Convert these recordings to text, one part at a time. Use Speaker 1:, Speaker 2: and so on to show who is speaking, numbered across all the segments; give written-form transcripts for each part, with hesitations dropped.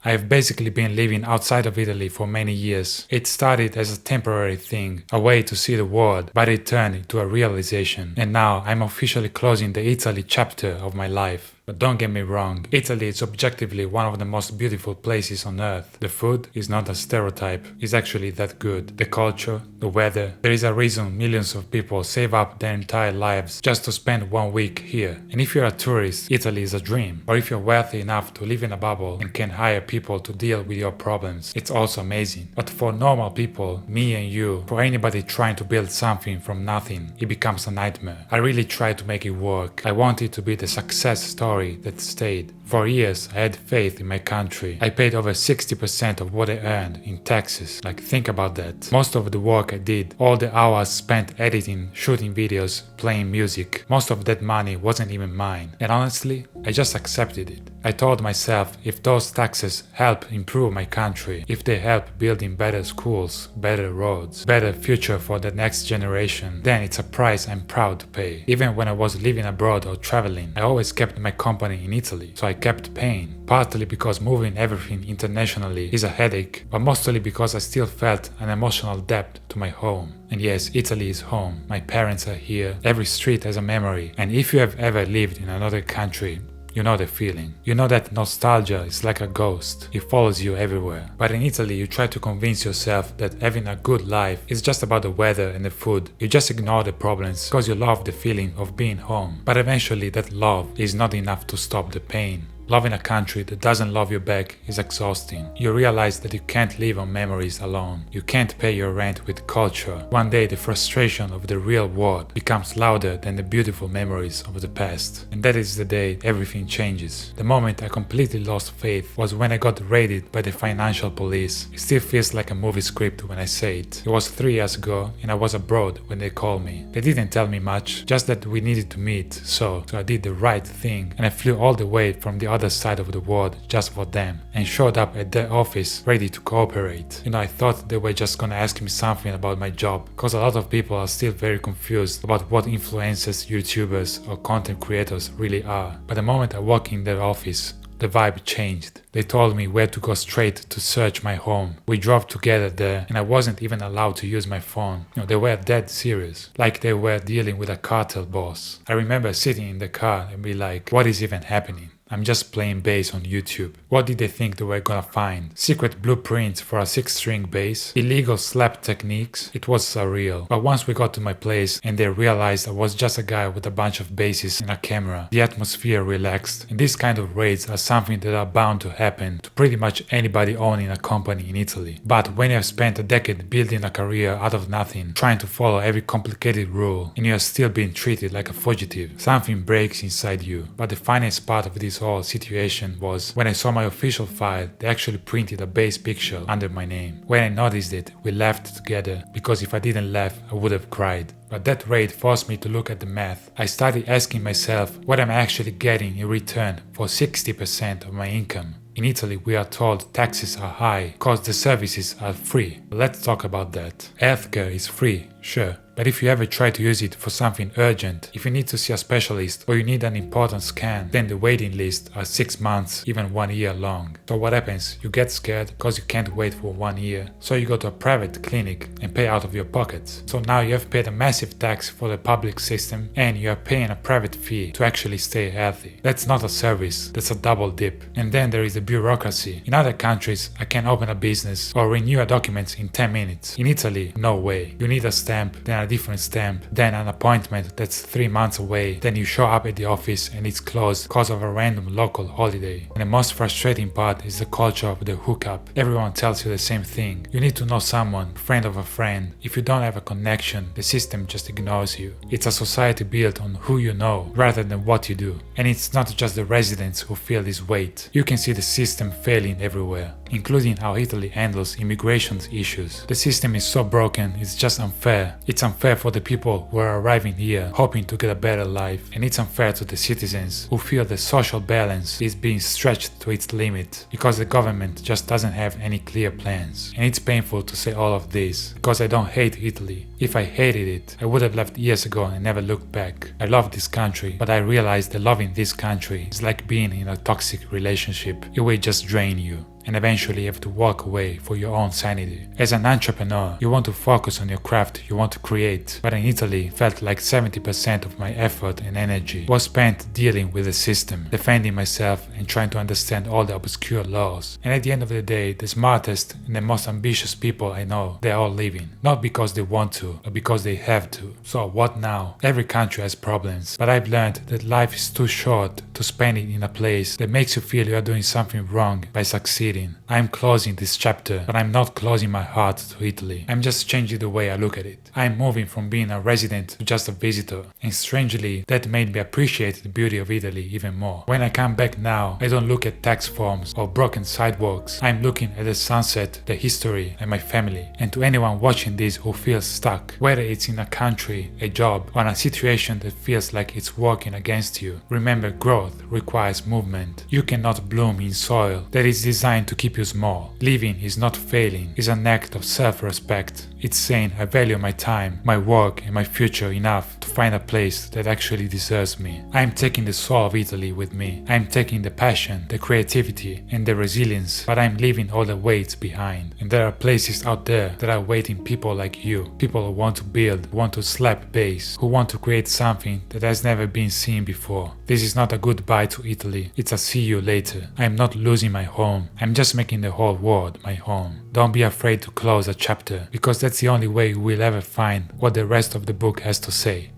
Speaker 1: I've basically been living outside of Italy for many years. It started as a temporary thing, a way to see the world, but it turned into a realization. And now I'm officially closing the Italy chapter of my life. But don't get me wrong, Italy is objectively one of the most beautiful places on earth. The food is not a stereotype, it's actually that good. The culture, the weather, there is a reason millions of people save up their entire lives just to spend 1 week here. And if you're a tourist, Italy is a dream. Or if you're wealthy enough to live in a bubble and can hire people to deal with your problems, it's also amazing. But for normal people, me and you, for anybody trying to build something from nothing, it becomes a nightmare. I really tried to make it work. I want it to be the success story that stayed. For years, I had faith in my country. I paid over 60% of what I earned in taxes. Like, think about that. Most of the work I did, all the hours spent editing, shooting videos, playing music, most of that money wasn't even mine. And honestly, I just accepted it. I told myself, if those taxes help improve my country, if they help building better schools, better roads, better future for the next generation, then it's a price I'm proud to pay. Even when I was living abroad or traveling, I always kept my company in Italy, so I kept paying. Partly because moving everything internationally is a headache, but mostly because I still felt an emotional debt to my home. And yes, Italy is home. My parents are here. Every street has a memory. And if you have ever lived in another country, you know the feeling. You know that nostalgia is like a ghost. It follows you everywhere. But in Italy, you try to convince yourself that having a good life is just about the weather and the food. You just ignore the problems because you love the feeling of being home. But eventually, that love is not enough to stop the pain. Loving a country that doesn't love you back is exhausting. You realize that you can't live on memories alone. You can't pay your rent with culture. One day the frustration of the real world becomes louder than the beautiful memories of the past. And that is the day everything changes. The moment I completely lost faith was when I got raided by the financial police. It still feels like a movie script when I say it. It was 3 years ago and I was abroad when they called me. They didn't tell me much, just that we needed to meet. So I did the right thing and I flew all the way from the other side of the world just for them and showed up at their office ready to cooperate. I thought they were just gonna ask me something about my job, because a lot of people are still very confused about what influencers, YouTubers or content creators really are. But the moment I walked in their office, the vibe changed. They told me where to go straight to search my home. We drove together there and I wasn't even allowed to use my phone. They were dead serious, like they were dealing with a cartel boss. I remember sitting in the car and be like, what is even happening? I'm just playing bass on YouTube. What did they think they were gonna find? Secret blueprints for a 6-string bass? Illegal slap techniques? It was surreal. But once we got to my place and they realized I was just a guy with a bunch of basses and a camera, the atmosphere relaxed. And these kind of raids are something that are bound to happen to pretty much anybody owning a company in Italy. But when you have spent a decade building a career out of nothing, trying to follow every complicated rule, and you are still being treated like a fugitive, something breaks inside you. But the funniest part of this whole situation was when I saw my official file, they actually printed a base picture under my name. When I noticed it, we laughed together, because if I didn't laugh, I would have cried. But that raid forced me to look at the math. I started asking myself what I'm actually getting in return for 60% of my income. In Italy, we are told taxes are high because the services are free. Let's talk about that. Healthcare is free, sure. But if you ever try to use it for something urgent, if you need to see a specialist or you need an important scan, then the waiting lists are 6 months, even 1 year long. So what happens? You get scared because you can't wait for 1 year. So you go to a private clinic and pay out of your pockets. So now you have paid a massive tax for the public system and you are paying a private fee to actually stay healthy. That's not a service, that's a double dip. And then there is the bureaucracy. In other countries, I can open a business or renew a document in 10 minutes. In Italy, no way. You need a stamp, then a different stamp, then an appointment that's 3 months away, then you show up at the office and it's closed because of a random local holiday. And the most frustrating part is the culture of the hookup. Everyone tells you the same thing. You need to know someone, friend of a friend. If you don't have a connection, the system just ignores you. It's a society built on who you know rather than what you do. And it's not just the residents who feel this weight. You can see the system failing everywhere, including how Italy handles immigration issues. The system is so broken, it's just unfair. It's unfair for the people who are arriving here, hoping to get a better life, and it's unfair to the citizens who feel the social balance is being stretched to its limit because the government just doesn't have any clear plans. And it's painful to say all of this, because I don't hate Italy. If I hated it, I would have left years ago and never looked back. I love this country, but I realized that loving this country is like being in a toxic relationship. It will just drain you. and eventually you have to walk away for your own sanity. As an entrepreneur, you want to focus on your craft, you want to create, but in Italy, felt like 70% of my effort and energy was spent dealing with the system, defending myself and trying to understand all the obscure laws. And at the end of the day, the smartest and the most ambitious people I know, they're all leaving. Not because they want to, but because they have to. So what now? Every country has problems, but I've learned that life is too short to spend it in a place that makes you feel you are doing something wrong by succeeding. I'm closing this chapter, but I'm not closing my heart to Italy. I'm just changing the way I look at it. I'm moving from being a resident to just a visitor, and strangely, that made me appreciate the beauty of Italy even more. When I come back now, I don't look at tax forms or broken sidewalks. I'm looking at the sunset, the history, and my family. And to anyone watching this who feels stuck, whether it's in a country, a job, or in a situation that feels like it's working against you, remember growth requires movement. You cannot bloom in soil that is designed to keep you small. Living is not failing, it's an act of self-respect. It's saying I value my time, my work, and my future enough to find a place that actually deserves me. I'm taking the soul of Italy with me. I'm taking the passion, the creativity, and the resilience, but I'm leaving all the weights behind. And there are places out there that are waiting people like you, people who want to build, who want to slap bass, who want to create something that has never been seen before. This is not a goodbye to Italy, it's a see you later. I'm not losing my home, I'm just making the whole world my home. Don't be afraid to close a chapter, because that's the only way we'll ever find what the rest of the book has to say.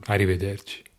Speaker 1: Arrivederci.